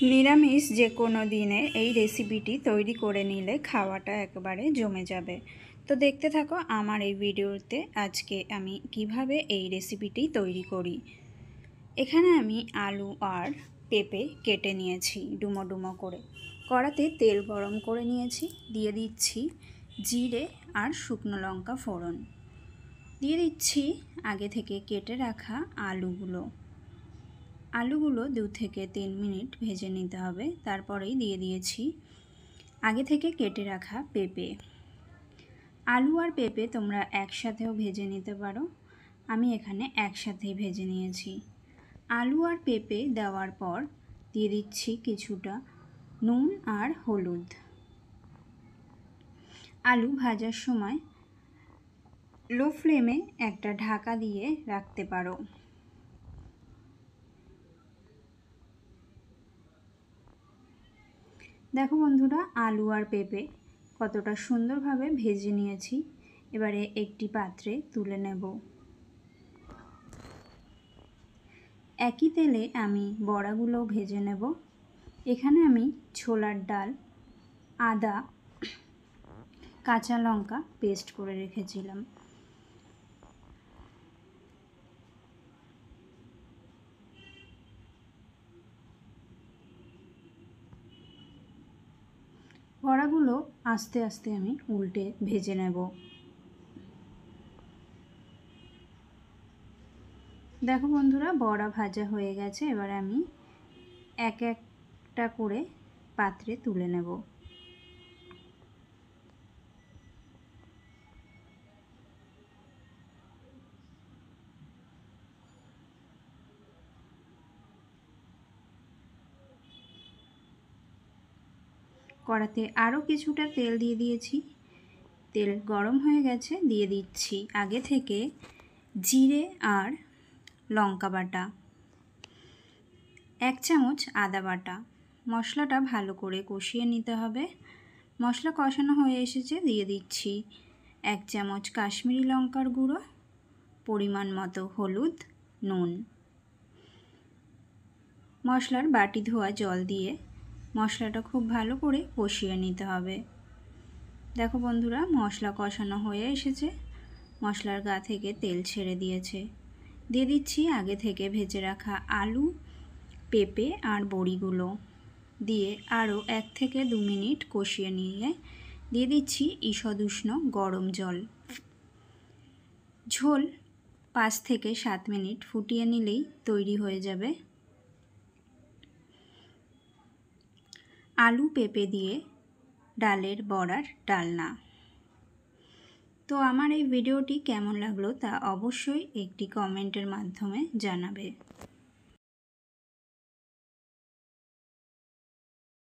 নিরামিষ যে কোনো দিনে এই রেসিপিটি তৈরি করে নিলে খাওয়াটা একেবারে জমে যাবে। তো দেখতে থাকো আমার এই ভিডিওতে আজকে আমি কিভাবে এই রেসিপিটি তৈরি করি। এখানে আমি আলু আর পেঁপে কেটে নিয়েছি ডুমো ডুমো করে। কড়াতে তেল গরম করে নিয়েছি, দিয়ে দিচ্ছি জিরে আর শুকনো লঙ্কা ফোড়ন, দিয়ে দিচ্ছি আগে থেকে কেটে রাখা আলুগুলো। আলুগুলো 2 থেকে 3 মিনিট ভেজে নিতে হবে। তারপরেই দিয়ে দিয়েছি আগে থেকে কেটে রাখা পেঁপে। আলু আর পেঁপে তোমরা একসাথেও ভেজে নিতে পারো, আমি এখানে একসাথেই ভেজে নিয়েছি। আলু আর পেঁপে দেওয়ার পর দিয়ে দিচ্ছি কিছুটা নুন আর হলুদ। আলু ভাজার সময় লো ফ্লেমে একটা ঢাকা দিয়ে রাখতে পারো। দেখো বন্ধুরা, আলু আর পেঁপে কতটা সুন্দরভাবে ভেজে নিয়েছি। এবারে একটি পাত্রে তুলে নেব। একই তেলে আমি বড়াগুলো ভেজে নেব। এখানে আমি ছোলার ডাল, আদা, কাঁচা লঙ্কা পেস্ট করে রেখেছিলাম। বড়াগুলো আস্তে আস্তে আমি উল্টে ভেজে নেব। দেখো বন্ধুরা, বড়া ভাজা হয়ে গেছে। এবার আমি এক একটা করে পাত্রে তুলে নেব। কড়াতে আরও কিছুটা তেল দিয়ে দিয়েছি। তেল গরম হয়ে গেছে, দিয়ে দিচ্ছি আগে থেকে জিরে আর লঙ্কা বাটা, 1 চামচ আদা বাটা। মশলাটা ভালো করে কষিয়ে নিতে হবে। মশলা কষানো হয়ে এসেছে, দিয়ে দিচ্ছি 1 চামচ কাশ্মীরি লঙ্কার গুঁড়ো, পরিমাণ মতো হলুদ, নুন। মশলার বাটি ধোয়া জল দিয়ে মশলাটা খুব ভালো করে কষিয়ে নিতে হবে। দেখো বন্ধুরা, মশলা কষানো হয়ে এসেছে, মশলার গা থেকে তেল ছেড়ে দিয়েছে। দিয়ে দিচ্ছি আগে থেকে ভেজে রাখা আলু, পেঁপে আর বড়িগুলো, দিয়ে আরও 1 থেকে 2 মিনিট কষিয়ে নিয়ে দিয়ে দিচ্ছি ঈষৎ উষ্ণ গরম জল। ঝোল 5 থেকে 7 মিনিট ফুটিয়ে নিলেই তৈরি হয়ে যাবে আলু পেঁপে দিয়ে ডালের বড়ার ডালনা। তো আমার এই ভিডিওটি কেমন লাগলো তা অবশ্যই একটি কমেন্টের মাধ্যমে জানাবে।